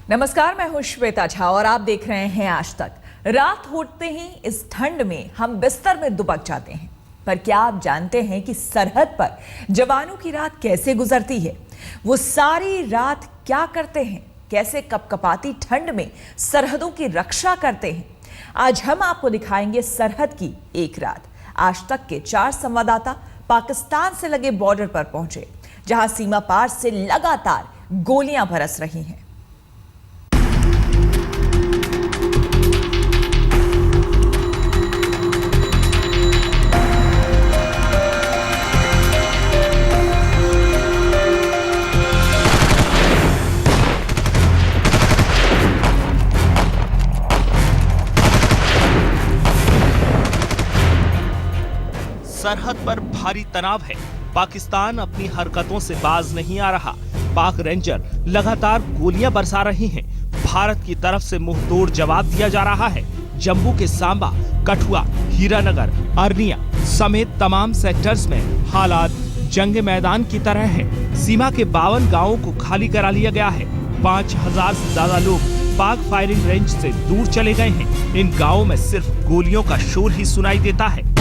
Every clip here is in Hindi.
नमस्कार, मैं हूं श्वेता झा और आप देख रहे हैं आज तक। रात होते ही इस ठंड में हम बिस्तर में दुबक जाते हैं, पर क्या आप जानते हैं कि सरहद पर जवानों की रात कैसे गुजरती है? वो सारी रात क्या करते हैं, कैसे कपकपाती ठंड में सरहदों की रक्षा करते हैं? आज हम आपको दिखाएंगे सरहद की एक रात। आज तक के 4 संवाददाता पाकिस्तान से लगे बॉर्डर पर पहुंचे, जहां सीमा पार से लगातार गोलियां बरस रही हैं। सरहद पर भारी तनाव है। पाकिस्तान अपनी हरकतों से बाज नहीं आ रहा। पाक रेंजर लगातार गोलियां बरसा रहे हैं। भारत की तरफ से मुंहतोड़ जवाब दिया जा रहा है। जम्मू के सांबा, कठुआ, हीरानगर, अरनिया समेत तमाम सेक्टर्स में हालात जंग मैदान की तरह है। सीमा के 52 गांवों को खाली करा लिया गया है। 5000 से ज्यादा लोग पाक फायरिंग रेंज से दूर चले गए हैं। इन गांवों में सिर्फ गोलियों का शोर ही सुनाई देता है।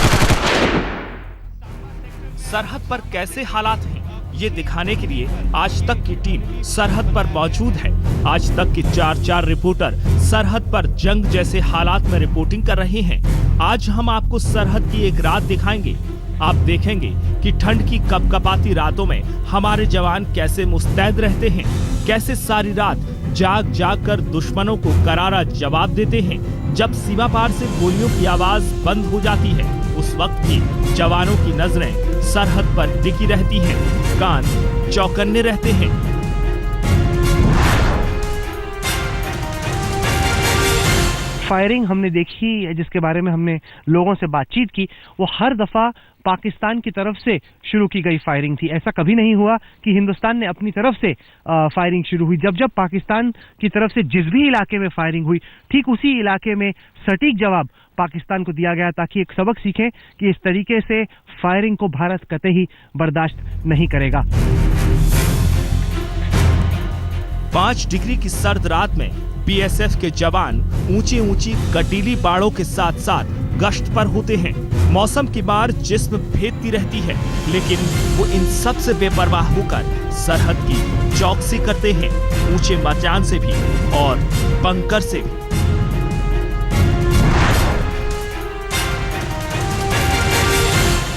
सरहद पर कैसे हालात हैं, ये दिखाने के लिए आज तक की टीम सरहद पर मौजूद है। आज तक के 4 रिपोर्टर सरहद पर जंग जैसे हालात में रिपोर्टिंग कर रहे हैं। आज हम आपको सरहद की एक रात दिखाएंगे। आप देखेंगे कि ठंड की कपकपाती रातों में हमारे जवान कैसे मुस्तैद रहते हैं, कैसे सारी रात जाग जाग कर दुश्मनों को करारा जवाब देते हैं। जब सीमा पार से गोलियों की आवाज बंद हो जाती है, उस वक्त भी जवानों की नजरें सरहद पर टिकी रहती हैं, कान चौकन्ने रहते हैं। फायरिंग हमने देखी, जिसके बारे में हमने लोगों से बातचीत की, वो हर दफा पाकिस्तान की तरफ से शुरू की गई फायरिंग थी। ऐसा कभी नहीं हुआ कि हिंदुस्तान ने अपनी तरफ से फायरिंग शुरू हुई। जब पाकिस्तान की तरफ से जिस भी इलाके में फायरिंग हुई, ठीक उसी इलाके में सटीक जवाब पाकिस्तान को दिया गया, ताकि एक सबक सीखें कि इस तरीके से फायरिंग को भारत कतई बर्दाश्त नहीं करेगा। 5 डिग्री की सर्द रात में बीएसएफ के जवान ऊंची ऊंची कटीली बाड़ों के साथ साथ गश्त पर होते हैं। मौसम की मार जिस्म भेदती रहती है, लेकिन वो इन सब से बेपरवाह होकर सरहद की चौकसी करते हैं, ऊंचे मचान से भी और बंकर से भी।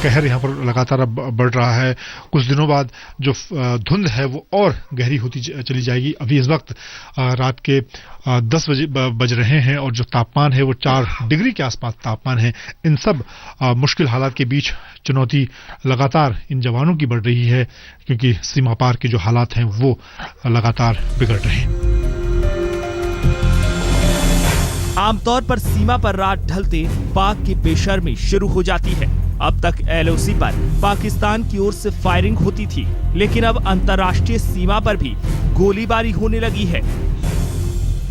कहर यहाँ पर लगातार अब बढ़ रहा है। कुछ दिनों बाद जो धुंध है वो और गहरी होती चली जाएगी। अभी इस वक्त रात के 10 बज रहे हैं और जो तापमान है वो 4 डिग्री के आसपास तापमान है। इन सब मुश्किल हालात के बीच चुनौती लगातार इन जवानों की बढ़ रही है, क्योंकि सीमा पार के जो हालात हैं वो लगातार बिगड़ रहे हैं। आमतौर पर सीमा पर रात ढलते पाक की बेशर्मी शुरू हो जाती है। अब तक एलओसी पर पाकिस्तान की ओर से फायरिंग होती थी, लेकिन अब अंतर्राष्ट्रीय सीमा पर भी गोलीबारी होने लगी है।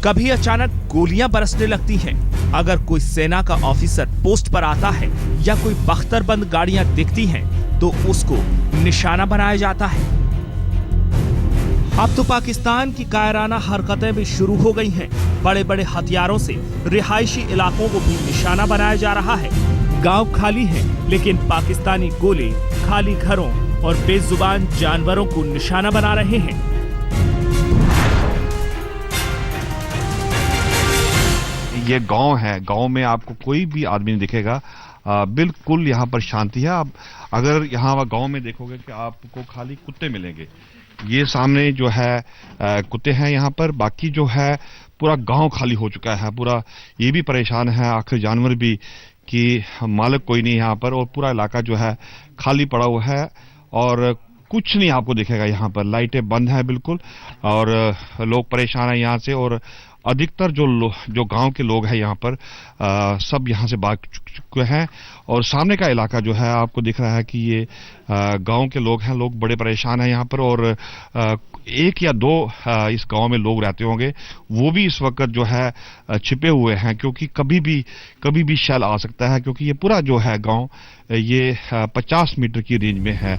कभी अचानक गोलियां बरसने लगती हैं। अगर कोई सेना का ऑफिसर पोस्ट पर आता है या कोई बख्तरबंद गाड़ियां दिखती हैं, तो उसको निशाना बनाया जाता है। अब तो पाकिस्तान की कायराना हरकतें भी शुरू हो गई हैं। बड़े बड़े हथियारों से रिहायशी इलाकों को भी निशाना बनाया जा रहा है। गांव खाली हैं, लेकिन पाकिस्तानी गोले खाली घरों और बेजुबान जानवरों को निशाना बना रहे हैं। ये गांव है, गांव में आपको कोई भी आदमी नहीं दिखेगा। बिल्कुल यहाँ पर शांति है। आप अगर यहाँ गांव में देखोगे कि आपको खाली कुत्ते मिलेंगे। ये सामने जो है कुत्ते हैं यहाँ पर, बाकी जो है पूरा गांव खाली हो चुका है। पूरा ये भी परेशान है, आखिर जानवर भी, कि मालिक कोई नहीं यहाँ पर, और पूरा इलाका जो है खाली पड़ा हुआ है और कुछ नहीं आपको दिखेगा यहाँ पर। लाइटें बंद हैं बिल्कुल, और लोग परेशान हैं यहाँ से। और अधिकतर जो गांव के लोग हैं यहाँ पर सब यहाँ से भाग चुके हैं। और सामने का इलाका जो है आपको दिख रहा है कि ये गांव के लोग हैं। लोग बड़े परेशान हैं यहाँ पर, और 1 या 2 इस गांव में लोग रहते होंगे, वो भी इस वक्त जो है छिपे हुए हैं, क्योंकि कभी भी शेल आ सकता है, क्योंकि ये पूरा जो है गांव ये 50 मीटर की रेंज में है।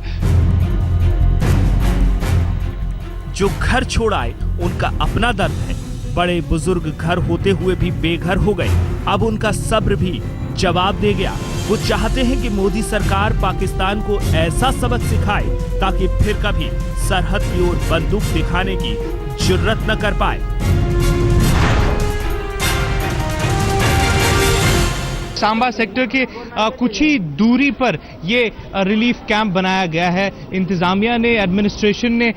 जो घर छोड़ आए उनका अपना दर्द है। बड़े बुजुर्ग घर होते हुए भी बेघर हो गए। अब उनका सब्र भी जवाब दे गया। वो चाहते हैं कि मोदी सरकार पाकिस्तान को ऐसा सबक सिखाए ताकि फिर कभी सरहद की ओर बंदूक दिखाने की जुर्रत न कर पाए। सांबा सेक्टर के कुछ ही दूरी पर ये रिलीफ कैंप बनाया गया है। इंतजामिया ने, एडमिनिस्ट्रेशन ने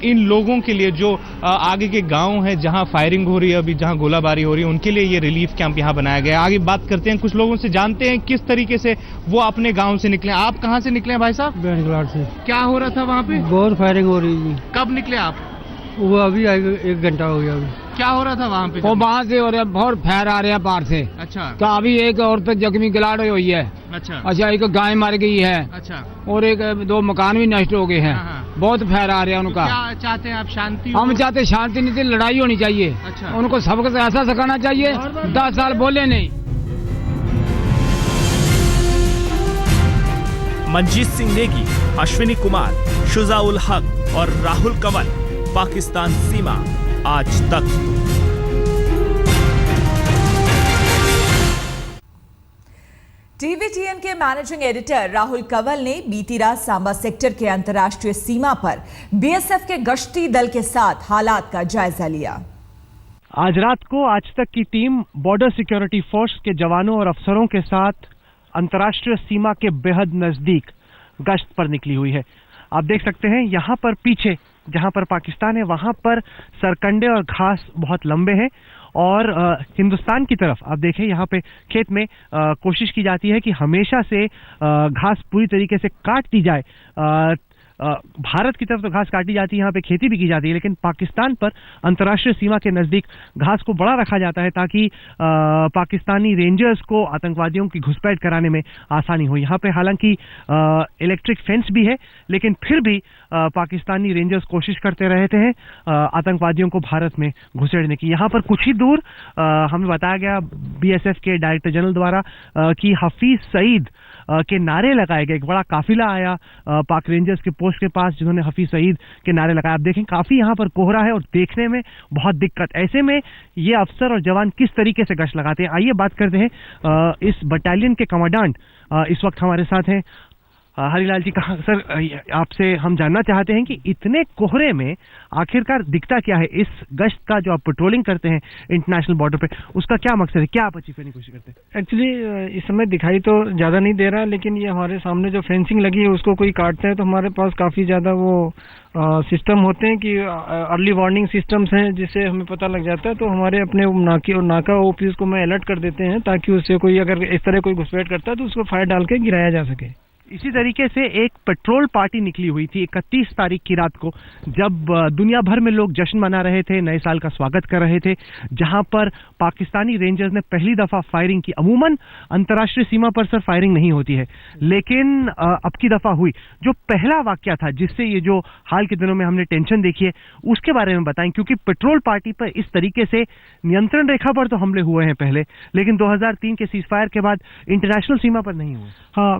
इन लोगों के लिए जो आगे के गांव हैं जहां फायरिंग हो रही है, अभी जहां गोलाबारी हो रही है, उनके लिए ये रिलीफ कैंप यहां बनाया गया है। आगे बात करते हैं, कुछ लोगों से जानते हैं किस तरीके से वो अपने गांव से निकले। आप कहां से निकले भाई साहब? बेंगलोर से। क्या हो रहा था वहां पे? बहुत फायरिंग हो रही थी। कब निकले आप? वो अभी 1 घंटा हो गया। अभी क्या हो रहा था वहाँ पे? वो वहाँ से हो रहा है, बहुत फैर आ रहे हैं बाहर से। अच्छा। तो अभी एक औरत जख्मी गिलाड़ हुई है। अच्छा, एक गाय मर गई है। अच्छा। और 2 मकान भी नष्ट हो गए हैं। बहुत फैर आ रहे हैं उनका। क्या चाहते हैं आप? शांति? हम चाहते शांति नहीं, लड़ाई होनी चाहिए। अच्छा। उनको सबक ऐसा सिखाना चाहिए, 10 साल बोले नहीं। मंजीत सिंह नेगी, अश्विनी कुमार, शुजाउल हक और राहुल कंवल, पाकिस्तान सीमा आज तक। टीवीटीएन के मैनेजिंग एडिटर राहुल कंवल ने बीती रात सांबा सेक्टर के अंतर्राष्ट्रीय सीमा पर बीएसएफ के गश्ती दल के साथ हालात का जायजा लिया। आज रात को आज तक की टीम बॉर्डर सिक्योरिटी फोर्स के जवानों और अफसरों के साथ अंतर्राष्ट्रीय सीमा के बेहद नजदीक गश्त पर निकली हुई है। आप देख सकते हैं यहाँ पर पीछे जहाँ पर पाकिस्तान है वहाँ पर सरकंडे और घास बहुत लंबे हैं और हिंदुस्तान की तरफ आप देखें यहाँ पे खेत में कोशिश की जाती है कि हमेशा से घास पूरी तरीके से काट दी जाए। भारत की तरफ तो घास काटी जाती है, यहाँ पे खेती भी की जाती है, लेकिन पाकिस्तान पर अंतर्राष्ट्रीय सीमा के नज़दीक घास को बड़ा रखा जाता है ताकि पाकिस्तानी रेंजर्स को आतंकवादियों की घुसपैठ कराने में आसानी हो। यहाँ पे हालांकि इलेक्ट्रिक फेंस भी है, लेकिन फिर भी पाकिस्तानी रेंजर्स कोशिश करते रहते हैं आतंकवादियों को भारत में घुसेड़ने की। यहाँ पर कुछ ही दूर हमें बताया गया बीएसएफ के डायरेक्टर जनरल द्वारा कि हफीज सईद के नारे लगाए गए। एक बड़ा काफिला आया पाक रेंजर्स के पोस्ट के पास जिन्होंने हफीज सईद के नारे लगाए। आप देखें काफी यहाँ पर कोहरा है और देखने में बहुत दिक्कत। ऐसे में ये अफसर और जवान किस तरीके से गश्त लगाते हैं, आइए बात करते हैं इस बटालियन के कमांडेंट इस वक्त हमारे साथ हैं हरिलाल जी। कहाँ सर, आपसे हम जानना चाहते हैं कि इतने कोहरे में आखिरकार दिखता क्या है? इस गश्त का जो आप पेट्रोलिंग करते हैं इंटरनेशनल बॉर्डर पे, उसका क्या मकसद है, क्या आप अचीव करने की कोशिश करते हैं? एक्चुअली इस समय दिखाई तो ज़्यादा नहीं दे रहा, लेकिन ये हमारे सामने जो फेंसिंग लगी है उसको कोई काटता है तो हमारे पास काफ़ी ज़्यादा वो सिस्टम होते हैं कि अर्ली वार्निंग सिस्टम्स हैं जिससे हमें पता लग जाता है। तो हमारे अपने नाके और नाका ओपीएस को मैं अलर्ट कर देते हैं ताकि उससे कोई अगर इस तरह कोई घुसपैठ करता है तो उसको फायर डाल के गिराया जा सके। इसी तरीके से एक पेट्रोल पार्टी निकली हुई थी 31 तारीख की रात को, जब दुनिया भर में लोग जश्न मना रहे थे, नए साल का स्वागत कर रहे थे, जहां पर पाकिस्तानी रेंजर्स ने पहली दफा फायरिंग की। अमूमन अंतर्राष्ट्रीय सीमा पर सर फायरिंग नहीं होती है, लेकिन अब की दफा हुई। जो पहला वाकया था जिससे ये जो हाल के दिनों में हमने टेंशन देखी है उसके बारे में बताएं, क्योंकि पेट्रोल पार्टी पर इस तरीके से नियंत्रण रेखा पर तो हमले हुए हैं पहले, लेकिन 2003 के सीजफायर के बाद इंटरनेशनल सीमा पर नहीं हुए। हाँ,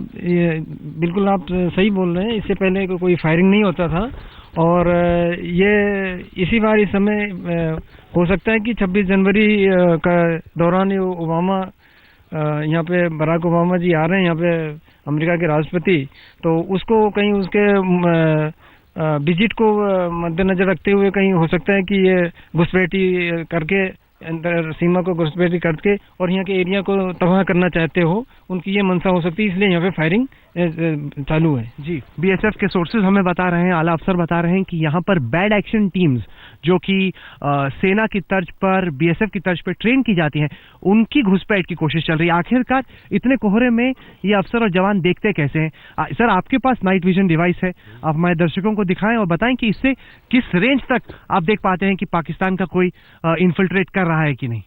बिल्कुल आप सही बोल रहे हैं। इससे पहले कोई फायरिंग नहीं होता था और ये इसी बार इस समय हो सकता है कि 26 जनवरी का दौरान ओबामा यहाँ पे बराक ओबामा जी आ रहे हैं, यहाँ पे अमेरिका के राष्ट्रपति, तो उसको कहीं उसके विजिट को मद्देनजर रखते हुए कहीं हो सकता है कि ये घुसपैठी करके अंदर सीमा को घुसपैठी करके और यहाँ के एरिया को तबाह करना चाहते हो, उनकी ये मंशा हो सकती है, इसलिए यहाँ पे फायरिंग चालू है। जी, बीएसएफ के सोर्सेज हमें बता रहे हैं, आला अफसर बता रहे हैं कि यहाँ पर बैड एक्शन टीम्स जो कि सेना की तर्ज पर बीएसएफ की तर्ज पर ट्रेन की जाती हैं, उनकी घुसपैठ की कोशिश चल रही है। आखिरकार इतने कोहरे में ये अफसर और जवान देखते कैसे हैं? सर, आपके पास नाइट विजन डिवाइस है, आप हमारे दर्शकों को दिखाएं और बताएं कि इससे किस रेंज तक आप देख पाते हैं कि पाकिस्तान का कोई इन्फिल्ट्रेट कर रहा है कि नहीं।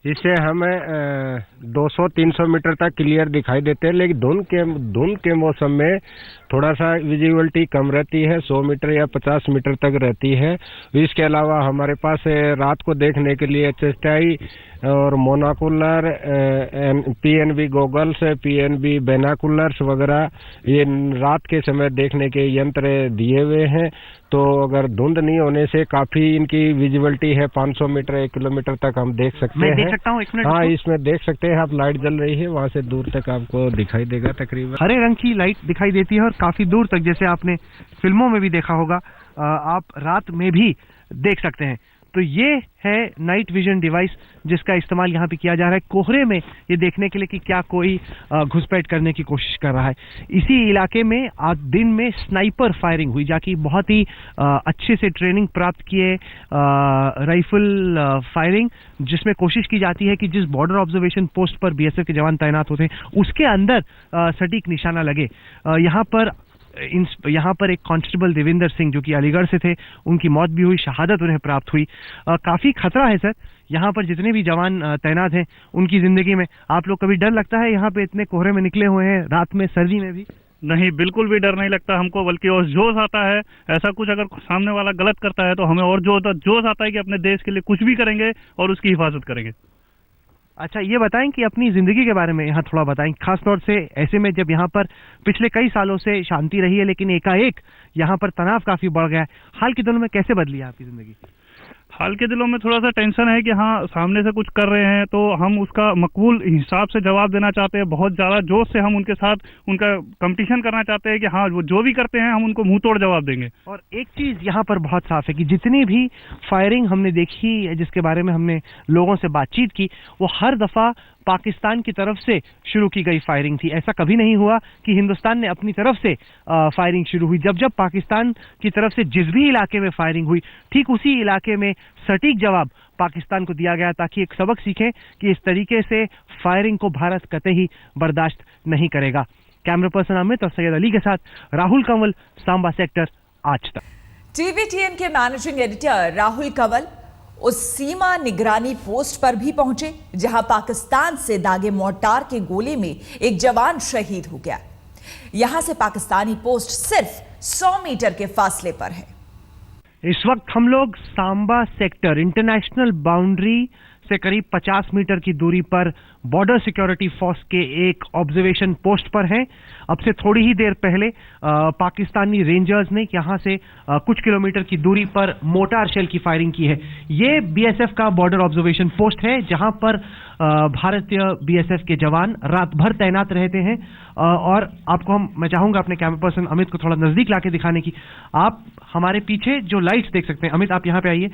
इससे हमें 200-300 मीटर तक क्लियर दिखाई देते हैं, लेकिन धुंध के मौसम में थोड़ा सा विजिबिलिटी कम रहती है, 100 मीटर या 50 मीटर तक रहती है। इसके अलावा हमारे पास रात को देखने के लिए HSTI और मोनाकुलर, PNB गॉगल्स, PNB बैनाकुलर्स वगैरह ये रात के समय देखने के यंत्र दिए हुए हैं। तो अगर धुंध नहीं होने से काफी इनकी विजिबिलिटी है, 500 मीटर 1 किलोमीटर तक हम देख सकते हैं। मैं देख सकता हूँ, एक मिनट। हाँ, इसमें देख सकते हैं आप, लाइट जल रही है, वहाँ से दूर तक आपको दिखाई देगा तकरीबन। हरे रंग की लाइट दिखाई देती है और काफी दूर तक, जैसे आपने फिल्मों में भी देखा होगा, आप रात में भी देख सकते हैं। तो ये है नाइट विजन डिवाइस जिसका इस्तेमाल यहाँ पे किया जा रहा है कोहरे में ये देखने के लिए कि क्या कोई घुसपैठ करने की कोशिश कर रहा है। इसी इलाके में आज दिन में स्नाइपर फायरिंग हुई, जाकि बहुत ही अच्छे से ट्रेनिंग प्राप्त किए राइफल फायरिंग, जिसमें कोशिश की जाती है कि जिस बॉर्डर ऑब्जर्वेशन पोस्ट पर बीएसएफ के जवान तैनात होते हैं उसके अंदर सटीक निशाना लगे। यहाँ पर एक कांस्टेबल देविंदर सिंह जो कि अलीगढ़ से थे, उनकी मौत भी हुई, शहादत उन्हें प्राप्त हुई। काफी खतरा है सर यहाँ पर जितने भी जवान तैनात हैं उनकी जिंदगी में। आप लोग कभी डर लगता है यहाँ पे इतने कोहरे में निकले हुए हैं रात में, सर्दी में भी? नहीं, बिल्कुल भी डर नहीं लगता हमको, बल्कि और जोश आता है। ऐसा कुछ अगर सामने वाला गलत करता है तो हमें और जोश आता है कि अपने देश के लिए कुछ भी करेंगे और उसकी हिफाजत करेंगे। अच्छा, ये बताएं कि अपनी जिंदगी के बारे में यहाँ थोड़ा बताएं, खासतौर से ऐसे में जब यहाँ पर पिछले कई सालों से शांति रही है लेकिन एकाएक यहाँ पर तनाव काफी बढ़ गया है। हाल के दिनों में कैसे बदली है आपकी जिंदगी? हाल के दिनों में थोड़ा सा टेंशन है कि हाँ, सामने से कुछ कर रहे हैं तो हम उसका मकबूल हिसाब से जवाब देना चाहते हैं। बहुत ज़्यादा जोश से हम उनके साथ उनका कंपटीशन करना चाहते हैं कि हाँ, वो जो भी करते हैं हम उनको मुंह तोड़ जवाब देंगे। और एक चीज़ यहाँ पर बहुत साफ है कि जितनी भी फायरिंग हमने देखी, जिसके बारे में हमने लोगों से बातचीत की, वो हर दफ़ा पाकिस्तान की तरफ से शुरू की गई फायरिंग थी। ऐसा कभी नहीं हुआ कि हिंदुस्तान ने अपनी तरफ से फायरिंग शुरू हुई। जब जब पाकिस्तान की तरफ से जिस भी इलाके में फायरिंग हुई, ठीक उसी इलाके में सटीक जवाब पाकिस्तान को दिया गया, ताकि एक सबक सीखें कि इस तरीके से फायरिंग को भारत कतई बर्दाश्त नहीं करेगा। कैमरा पर्सन अमित और सैयद अली के साथ राहुल कंवल, सांबा सेक्टर, आज तक। TVTN के मैनेजिंग एडिटर राहुल कंवल उस सीमा निगरानी पोस्ट पर भी पहुंचे जहां पाकिस्तान से दागे मोर्टार के गोले में एक जवान शहीद हो गया। यहां से पाकिस्तानी पोस्ट सिर्फ 100 मीटर के फासले पर है। इस वक्त हम लोग सांबा सेक्टर इंटरनेशनल बाउंड्री से करीब 50 मीटर की दूरी पर बॉर्डर सिक्योरिटी फोर्स के एक ऑब्जर्वेशन पोस्ट पर हैं। अब से थोड़ी ही देर पहले पाकिस्तानी रेंजर्स ने यहां से कुछ किलोमीटर की दूरी पर मोर्टार शेल की फायरिंग की है। ये बीएसएफ का बॉर्डर ऑब्जर्वेशन पोस्ट है जहां पर भारतीय बीएसएफ के जवान रात भर तैनात रहते हैं। और आपको मैं चाहूंगा अपने कैमरा पर्सन अमित को थोड़ा नजदीक लाके दिखाने की। आप हमारे पीछे जो लाइट्स देख सकते हैं, अमित आप यहाँ पे आइए,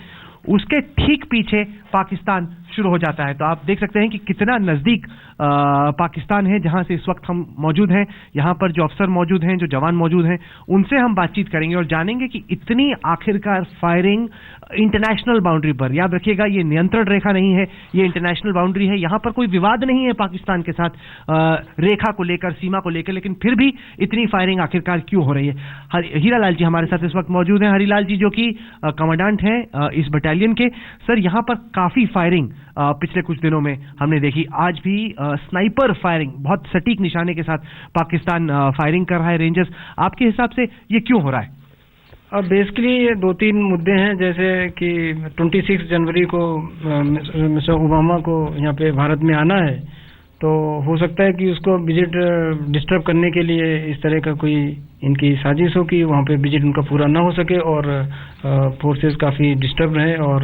उसके ठीक पीछे पाकिस्तान शुरू हो जाता है। तो आप देख सकते हैं कि कितना नजदीक पाकिस्तान है जहां से इस वक्त हम मौजूद हैं। यहाँ पर जो अफसर मौजूद हैं, जो जवान मौजूद हैं, उनसे हम बातचीत करेंगे और जानेंगे कि इतनी आखिरकार फायरिंग इंटरनेशनल बाउंड्री पर, याद रखिएगा ये नियंत्रण रेखा नहीं है, ये इंटरनेशनल बाउंड्री है। यहाँ पर कोई विवाद नहीं है पाकिस्तान के साथ रेखा को लेकर, सीमा को लेकर, लेकिन फिर भी इतनी फायरिंग आखिरकार क्यों हो रही है? हीरालाल जी हमारे साथ इस वक्त मौजूद हैं। हरीलाल जी जो कि कमांडेंट हैं इस बटालियन के। सर, यहाँ पर काफी फायरिंग पिछले कुछ दिनों में हमने देखी। आज भी स्नाइपर फायरिंग बहुत सटीक निशाने के साथ पाकिस्तान फायरिंग कर रहा है। रेंजर्स, आपके हिसाब से ये क्यों हो रहा है? अब बेसिकली ये 2-3 मुद्दे हैं, जैसे कि 26 जनवरी को मिस्टर ओबामा को यहाँ पे भारत में आना है, तो हो सकता है कि उसको विजिट डिस्टर्ब करने के लिए इस तरह का कोई इनकी साजिश हो कि वहाँ पे विजिट उनका पूरा ना हो सके और फोर्सेस काफ़ी डिस्टर्ब रहे और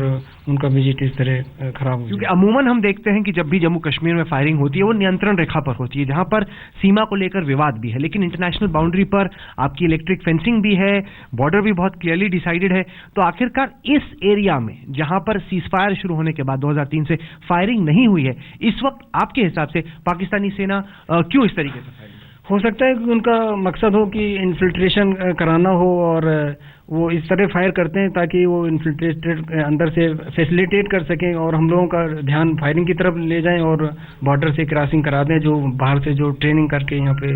उनका विजिट इस तरह खराब हो। क्योंकि अमूमन हम देखते हैं कि जब भी जम्मू कश्मीर में फायरिंग होती है वो नियंत्रण रेखा पर होती है, जहां पर सीमा को लेकर विवाद भी है, लेकिन इंटरनेशनल बाउंड्री पर आपकी इलेक्ट्रिक फेंसिंग भी है, बॉर्डर भी बहुत क्लियरली डिसाइडेड है। तो आखिरकार इस एरिया में जहां पर सीज फायर शुरू होने के बाद 2003 से फायरिंग नहीं हुई है, इस वक्त आपके हिसाब से पाकिस्तानी सेना क्यों इस तरीके से फायरिंग? हो सकता है कि उनका मकसद हो कि इन्फिल्ट्रेशन कराना हो और वो इस तरह फायर करते हैं ताकि वो इन्फिल्ट्रेटेड अंदर से फैसिलिटेट कर सकें और हम लोगों का ध्यान फायरिंग की तरफ ले जाएं और बॉर्डर से क्रॉसिंग करा दें। जो बाहर से जो ट्रेनिंग करके यहाँ पे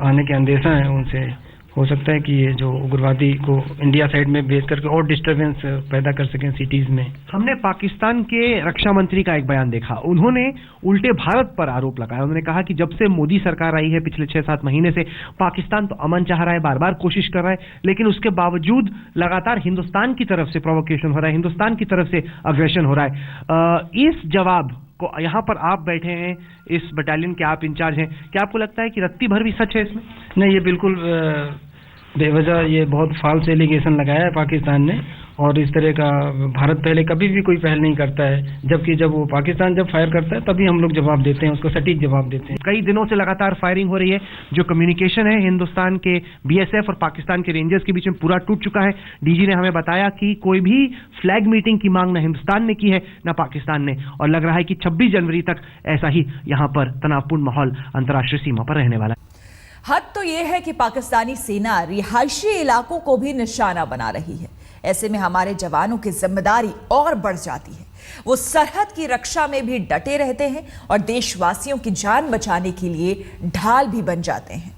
आने के अंदेशा है उनसे हो सकता है कि ये जो उग्रवादी को इंडिया साइड में भेज करके और डिस्टर्बेंस पैदा कर सकें सिटीज में। हमने पाकिस्तान के रक्षा मंत्री का एक बयान देखा, उन्होंने उल्टे भारत पर आरोप लगाया। उन्होंने कहा कि जब से मोदी सरकार आई है पिछले 6-7 महीने से पाकिस्तान तो अमन चाह रहा है, बार बार कोशिश कर रहा है, लेकिन उसके बावजूद लगातार हिंदुस्तान की तरफ से प्रोवोकेशन हो रहा है, हिंदुस्तान की तरफ से अग्रेशन हो रहा है। इस जवाब को, यहाँ पर आप बैठे हैं, इस बटालियन के आप इंचार्ज हैं, क्या आपको लगता है कि रत्ती भर भी सच है इसमें? नहीं, ये बिल्कुल बेवजह ये बहुत फाल्स एलिगेशन लगाया है पाकिस्तान ने, और इस तरह का भारत पहले कभी भी कोई पहल नहीं करता है, जबकि जब वो पाकिस्तान जब फायर करता है तभी हम लोग जवाब देते हैं, उसको सटीक जवाब देते हैं। कई दिनों से लगातार फायरिंग हो रही है। जो कम्युनिकेशन है हिंदुस्तान के बीएसएफ और पाकिस्तान के रेंजर्स के बीच में पूरा टूट चुका है। डीजी ने हमें बताया कि कोई भी फ्लैग मीटिंग की मांग न हिंदुस्तान ने की है न पाकिस्तान ने, और लग रहा है कि 26 जनवरी तक ऐसा ही यहां पर तनावपूर्ण माहौल अंतर्राष्ट्रीय सीमा पर रहने वाला है। हद तो यह है कि पाकिस्तानी सेना रिहायशी इलाकों को भी निशाना बना रही है। ऐसे में हमारे जवानों की जिम्मेदारी और बढ़ जाती है। वो सरहद की रक्षा में भी डटे रहते हैं और देशवासियों की जान बचाने के लिए ढाल भी बन जाते हैं।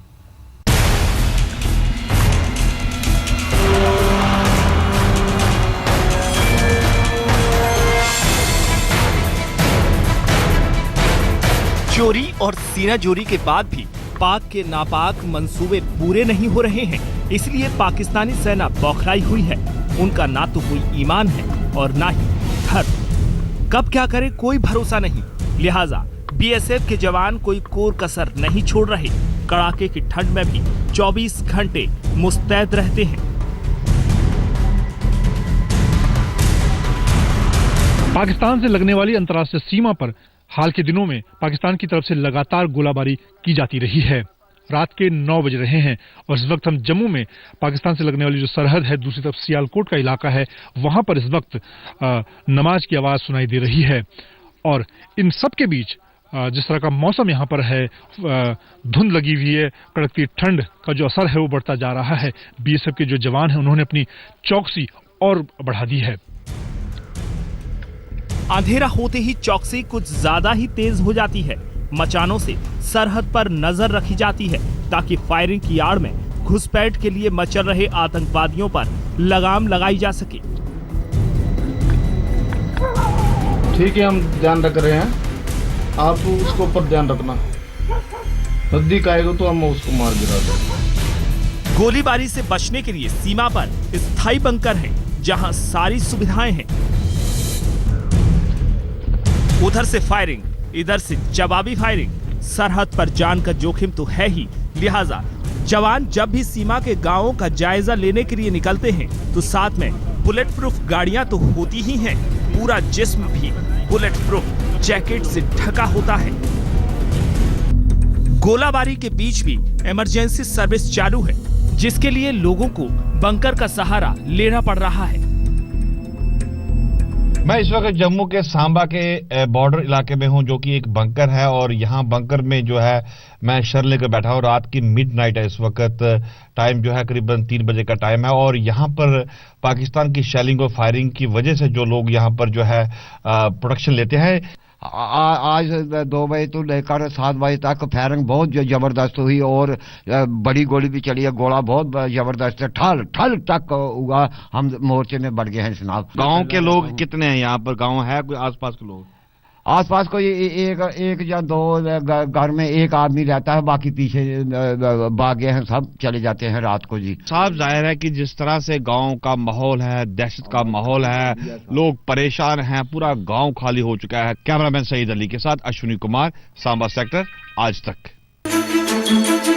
चोरी और सीनाजोरी के बाद भी पाक के नापाक मंसूबे पूरे नहीं हो रहे हैं, इसलिए पाकिस्तानी सेना बौखलाई हुई है। उनका ना तो कोई ईमान है और ना ही धर्म। कब क्या करे कोई भरोसा नहीं, लिहाजा बीएसएफ के जवान कोई कोर कसर नहीं छोड़ रहे। कड़ाके की ठंड में भी 24 घंटे मुस्तैद रहते हैं। पाकिस्तान से लगने वाली अंतर्राष्ट्रीय सीमा पर हाल के दिनों में पाकिस्तान की तरफ से लगातार गोलाबारी की जाती रही है। रात के 9 बज रहे हैं और इस वक्त हम जम्मू में पाकिस्तान से लगने वाली जो सरहद है, दूसरी तरफ सियालकोट का इलाका है, वहां पर इस वक्त नमाज की आवाज सुनाई दे रही है। और इन सब के बीच जिस तरह का मौसम यहाँ पर है, धुंध लगी हुई है, कड़कती ठंड का जो असर है वो बढ़ता जा रहा है। बीएसएफ के जो जवान हैं उन्होंने अपनी चौकसी और बढ़ा दी है। अंधेरा होते ही चौकसी कुछ ज्यादा ही तेज हो जाती है। मचानों से सरहद पर नजर रखी जाती है ताकि फायरिंग की आड़ में घुसपैठ के लिए मचल रहे आतंकवादियों पर लगाम लगाई जा सके। ठीक है, हम ध्यान रख रहे हैं, आप उसके ऊपर ध्यान रखना। नजदीक आएगा तो हम उसको मार गिरा देंगे। गोलीबारी से बचने के लिए सीमा पर स्थायी बंकर है जहां सारी सुविधाएं हैं। उधर से फायरिंग, इधर से जवाबी फायरिंग। सरहद पर जान का जोखिम तो है ही, लिहाजा जवान जब भी सीमा के गांवों का जायजा लेने के लिए निकलते हैं तो साथ में बुलेट प्रूफ गाड़ियां तो होती ही हैं, पूरा जिस्म भी बुलेट प्रूफ जैकेट से ढका होता है। गोलाबारी के बीच भी इमरजेंसी सर्विस चालू है, जिसके लिए लोगों को बंकर का सहारा लेना पड़ रहा है। मैं इस वक्त जम्मू के सांबा के बॉर्डर इलाके में हूं, जो कि एक बंकर है, और यहां बंकर में जो है मैं शर लेकर बैठा हूं। रात की मिडनाइट है इस वक्त, टाइम जो है करीबन 3 बजे का टाइम है, और यहां पर पाकिस्तान की शेलिंग और फायरिंग की वजह से जो लोग यहां पर जो है प्रोटेक्शन लेते हैं। आज 2 बजे तो लेकर 7 बजे तक फायरिंग बहुत जबरदस्त हुई और बड़ी गोली भी चली है। गोला बहुत जबरदस्त है, ठल ठल तक हुआ। हम मोर्चे में बढ़ गए हैं जनाब। गांव के लोग कितने हैं यहाँ पर? गांव है कोई आसपास के लोग? आसपास कोई एक या 2 घर में एक आदमी रहता है, बाकी पीछे भागे हैं, सब चले जाते हैं रात को जी। साफ जाहिर है कि जिस तरह से गांव का माहौल है, दहशत का माहौल है, लोग परेशान हैं, पूरा गांव खाली हो चुका है। कैमरामैन सईद अली के साथ अश्विनी कुमार, सांबा सेक्टर, आज तक।